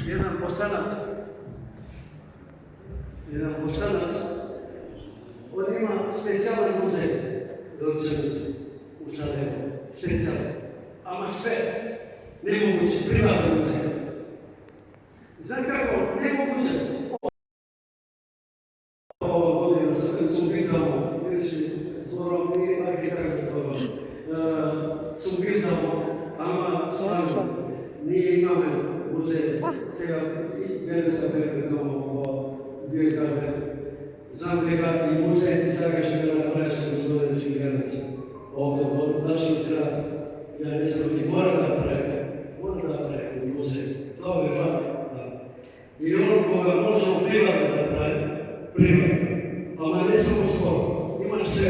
Jedan Bosanac, on ima specijalan muzej rođenice u Sarajevu, specijalan, ama sve, nemoguće, privatni muzej. Znam kako, nemoguće. Ova godina sam pitao, vidjeći, Zorom nije arhitekt, sam pitao, ama stvarno, nije imame muzej, сега Велеса бе во Биограде. Знам дека и музеите сега ще го направиш на студенти граници. Овде во нашиот град, ја не знам, и мора да направите музей. Тоа бе факт. И оно кога можел приватно да прави, приватно. Ама не само слово, имаш се.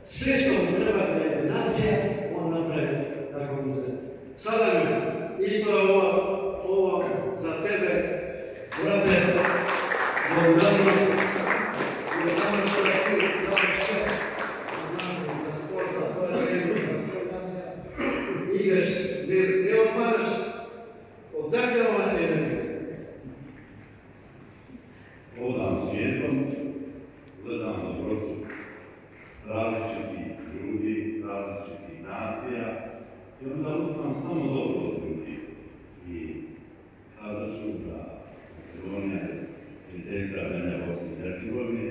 Се што му треба да е нација, он направи таков музей. Сада исто ова за тебе, брате, благодарност што ти даваш се, за спорта, тоа е нација. Играш, не отмараш, одакle ова енергија? Hodam svijetom, gledam dobrotu različitih ljudi, različitih nacija i onda uzmam samo dobro od ljudi. I kazat ću da Makedonija je prijateljska zemlja Bosne i Hercegovine,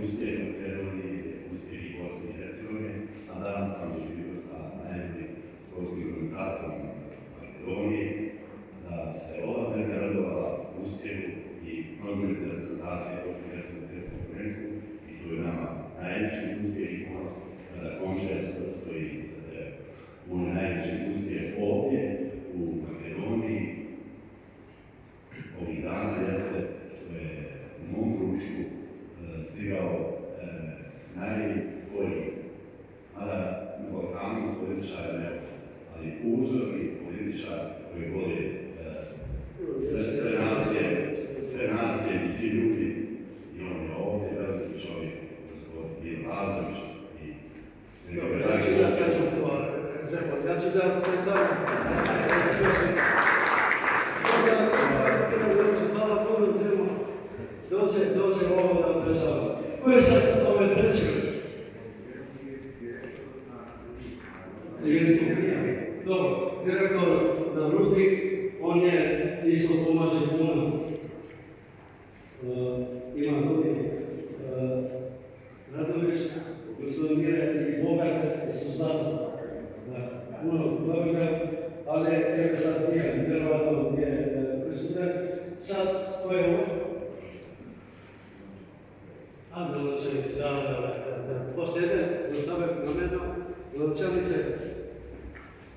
uspjeh Makedonije je uspjeh i Bosne i Hercegovine, a danas sam doživio sa najboljim sportskim komentatom Makedonije da se ova zemlja radovala uspjehu i nogometne reprezentacije Bosne i Hercegovine u prvenstvu i to je nama najveći uspjeh i ponos kada Komšija stoji za tebe. Moj najveći uspjeh ovdje u Makedoniji ovih dana jeste što je u mom društvu stigao najbolji, mada na Balkanu političara ne, ali uzorni političar koji voli sve nacije i svi ljudi, i on je ovdje veliki čovjek, gospodin Lazović i nekako daži da kažem to, ja ću da predstavim. Hvala puno Zemo, dođe ovo da predstavim. Ko je sad ove treće? Dobro, direktor na Rudnik, on je isto pomaže puno. Ima Rudnik, Radović, gospodin Mire i Bogat su znali puno dobite, ali evo sad nije, vjerovatno nije prisutan. Sad, ko je ovo? Milošević, da. Poslije jedan, dostave promenom, Miloševiće,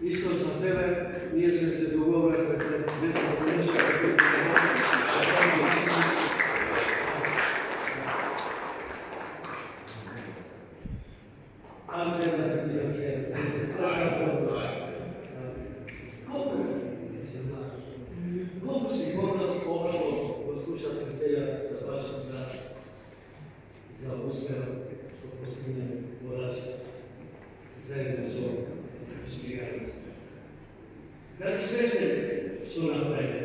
isto za tebe, nije se dogovorio, gdje sam se nešto Koliko si kod nas pošlo poslušati selja za vašem gradu, za uspjeh što postigne poraz zajedno s ovom smijanicom? Da li svesni su napravili?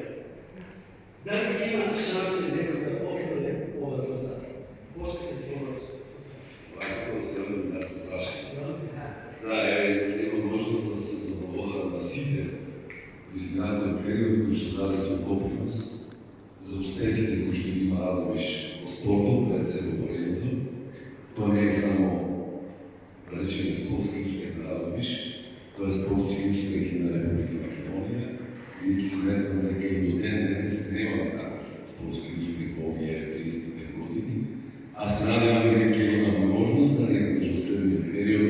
Da li ima šanse nekog da pošle ova rezultata? Posljednji poraz. Ovako se vrlo da se prašim. Да, имам можност да се задоволя на сите изминатиот период кои што даде свој допринос за успесите кои што ги има Радовиш во спортот, пред себе во региото. Тоа не е само речен спортски успех на Радовиш, тоа е спортски успех и на Република Македонија, бидејќи сметам дека и до ден денес нема таков спортски успех во овие 35 години. А се надевам дека ќе имаме можност да некој во следниот период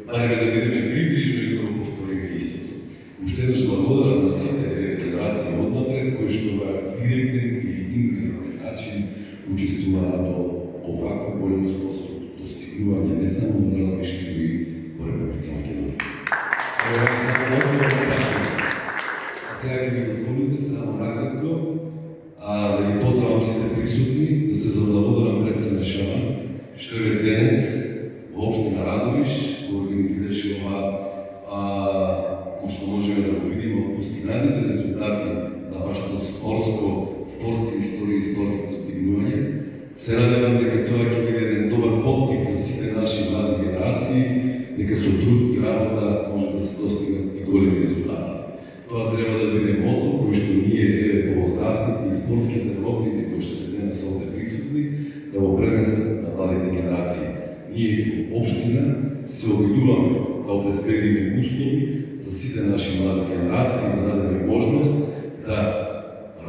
барем да бидеме приближно и да го повториме истото. Уште еднаш благодарам на сите федерации однапред кои што во директен или индиректен начин учествуваат во овакво големо достигнување не само во Радовиш, но и во Република Македонија. Ова е само одговор на прашање. Сега ќе ми дозволите само накратко да ги поздравам сите присутни, да се заблагодарам пред Сенешава, што е денес во општина Радовиш го организираше ова, што можеме да го видиме од постигнатите резултати на вашата спортски истории и спортски достигнувања. Се надевам дека тоа ќе биде еден добар поттик за сите наши млади генерации, дека со труд и работа може да се достигнат и големи резултати. Тоа треба да биде мото кој што ние, повозрастните и спортските работници кои што се денес овде присутни, да го пренесат на младите генерации. Ние како општина се обидуваме да обезбедиме услови за сите наши млади генерации, да дадеме можност да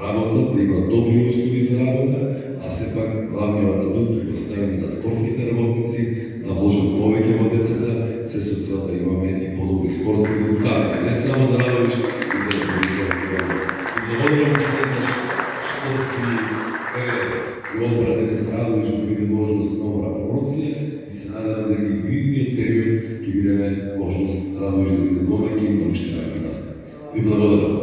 работат, да имат добри услови за работа, а сепак главниот адут предоставени на спортските работници, да вложат повеќе во децата, се со цел да имаме и подобри спортски резултати, не само за Радовиш, и за Република. И благодарам што си и одбрате да се Радовиш да биде можност за добра промоција и се надевам дека и во идниот период ќе бидеме можност Радовиш да биде домаќин на општина Гимнастика. Ви благодарам.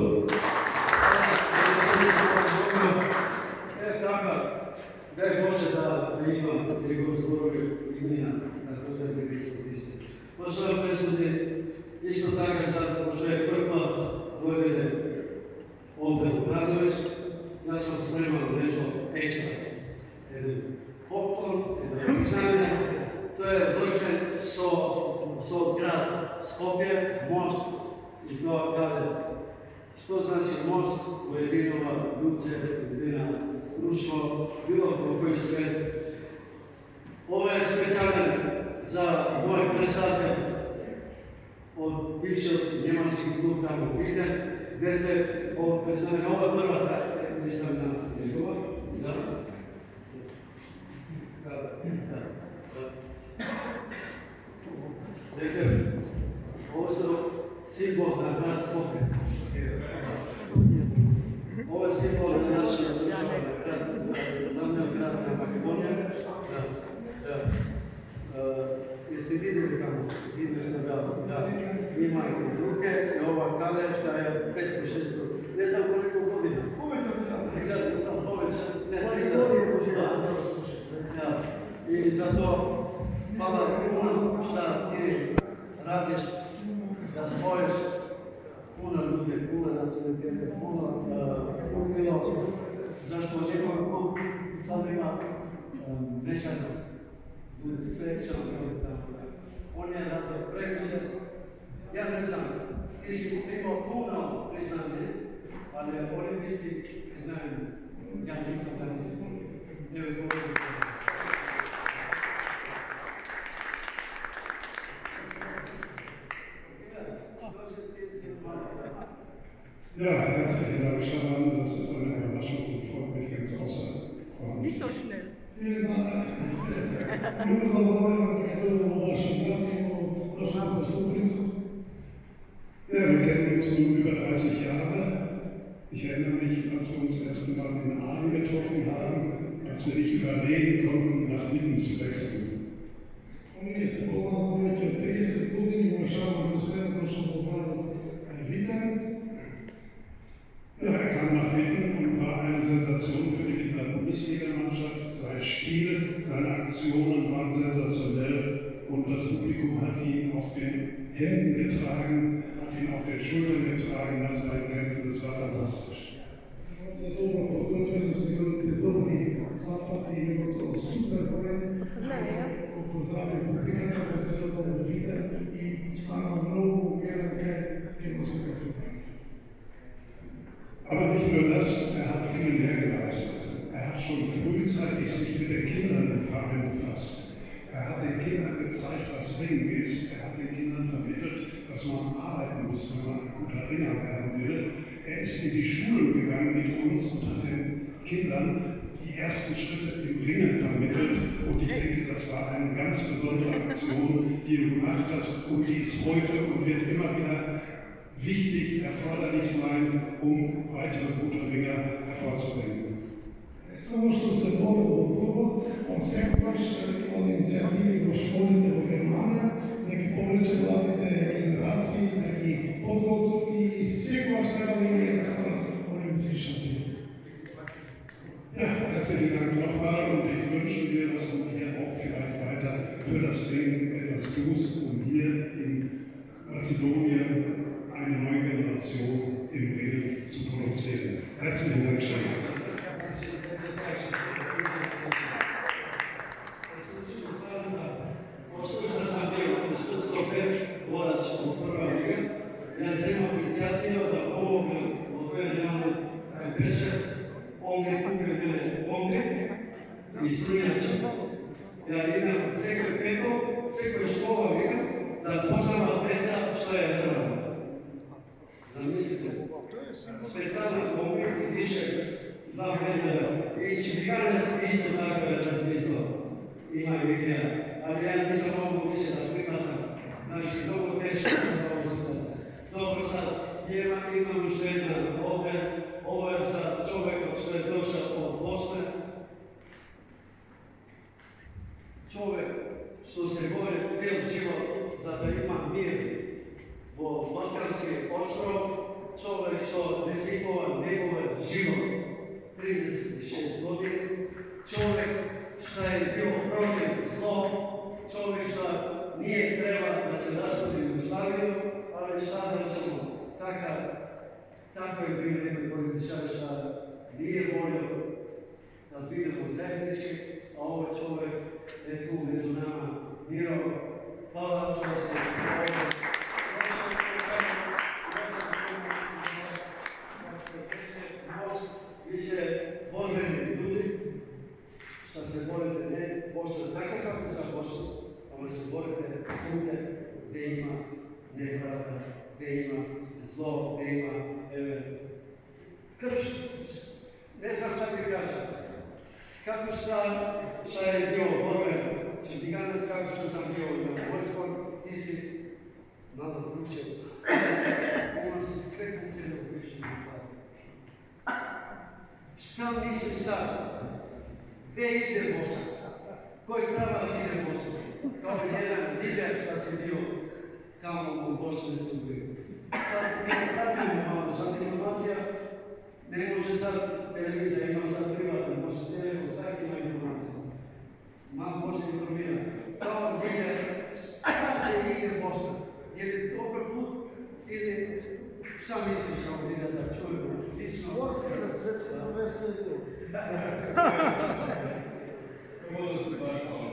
Дай Боже да имам Негов здоровје и мина на тој да ги спортисти. Поштован председник, исто така за што е прв пат дојде овде во Радовиш, јас сум спремал нешто екстра. Еден поклон, еден признание, тој е вршен со град Скопје, мост и тоа каде. Што значи мост уединува луѓе, уединува друштво, било во кој свет. Ова е специјален за мој председател од бившиот немански клуб таму Виден, где се признаме ова првата, не сам на негова, да. Дете, ова се символ на град Скопје. Ова е символ на нашиот главниот град на Македонија. И сте видели каму зидно ставјава. Има и друге, и ова кале што е 500-600. Не знам колку година. И затоа фала puno šta ti radiš da spojiš puno ljudi, puno nacionalitete, puno bilo, zašto njegov klub sad ima mešano ljudi, sve članove tamo. On je radio previše, ja ne znam, ti si imao puno priznanje, ali olimpijski priznanje, ja nisam da nisam. Evo je govorio. Ja, herzlichen Dank, Shaban. Das ist eine Überraschung und freut mich ganz außerordentlich. Nicht so schnell. Vielen Dank. Много благодарен за вашим братьям, вашим Zustupnicom. Ja, wir kennen uns nun über 30 Jahre. Ich erinnere mich, als wir uns das erste Mal in Aalen getroffen haben, als wir nicht überlegen konnten, nach Witten zu wechseln. Ние се познаваме повеќе од 30 години, уважавам последното што побрал Witten. Ja, er kam nach Witten und war eine Sensation für die Kinder-Bundesliga-Mannschaft. Sein Stil, seine Aktionen waren sensationell und das Publikum hat ihn auf den Händen getragen, hat ihn auf den Schultern getragen nach seinen Kämpfen. Das war fantastisch. Aber nicht nur das, er hat viel mehr geleistet. Er hat schon frühzeitig sich mit den Kindern im Verein befasst. Er hat den Kindern gezeigt, was Ringen ist. Er hat den Kindern vermittelt, dass man arbeiten muss, wenn man ein guter Ringer werden will. Er ist in die Schulen gegangen mit uns und hat den Kindern die ersten Schritte im Ringen vermittelt. Und ich denke, das war eine ganz besondere Aktion, die du gemacht hast und die ist heute und wird immer wieder wichtig, erforderlich sein, um weitere gute Ringer hervorzubringen. Само што се води во клубот, он секогаш имал иницијативи во школите во Германија, да ги повлече младите генерации, да ги подготви и секогаш сега да има да станат олимписки шампиони. Ja, herzlichen Dank nochmal und ich wünsche dir, dass du hier auch vielleicht weiter für das Ringen etwas tust, um hier in Mazedonien eine neue Generation im Ringen zu produzieren. Herzlichen Dank, Stefan. Послушна сам бил Стопер, борач во прва лига. Ја земав иницијатива да помогнем во тој регионален кај беше онге купи биле онге и струјачи. Ја идам секој петок, секој школа викам да познават деца што е дрва. Замислите, специјална онге и дише 2 метра. И Чипиганец исто така е размислил. Има идеја. Ali ja nisam mogu više da prihvatam. Znači, mnogo teško je ova situacija. Dobro, sad, imam još jedna ovdje. Ovo je za čovjeka što je došao od Bosne. Čovjek što se bori cijel život za da ima mir vo Balkanski ostrov. Čovjek što rizikova njegov život 36 godina. Čovjek što je bio protiv zlo. Čovjek što nije treba da se rasudi u Jugoslaviju, ali šta da ćemo, tako je bio nekoj političar što nije volio da budemo zajednički, a ovaj čovjek je tu među nama. Miro, hvala što ste ovdje. Vi ste borbeni ljudi, što se borite ne Bosna, tako kako za Bosnu, ali se borite svugdje gdje ima nepravda, gdje ima zlo, gdje ima krš. Ne znam šta ti kažem. Kako šta je bio borben, Čipiganac, kako što sam bio na vojskom, ti si malo vrućeo. Ono si sve funkcionalno prišli na stvari. Šta misliš sad? Gdje ide Bosna? Koji pravac ide Bosna? Kao jedan lider šta si bio tamo u Bosni i Hercegovini. Sad mi pratimo malo sad informacija, ne može sad televizija ima sad privatno, može telefon, svaki ima informaciju. Malo može informirati. Kao lider, gdje ide Bosna? Je li dobar put ili šta misliš kao lider da čujemo? Sportska na svetsko prvenstvo je bilo. Ovo da se baš malo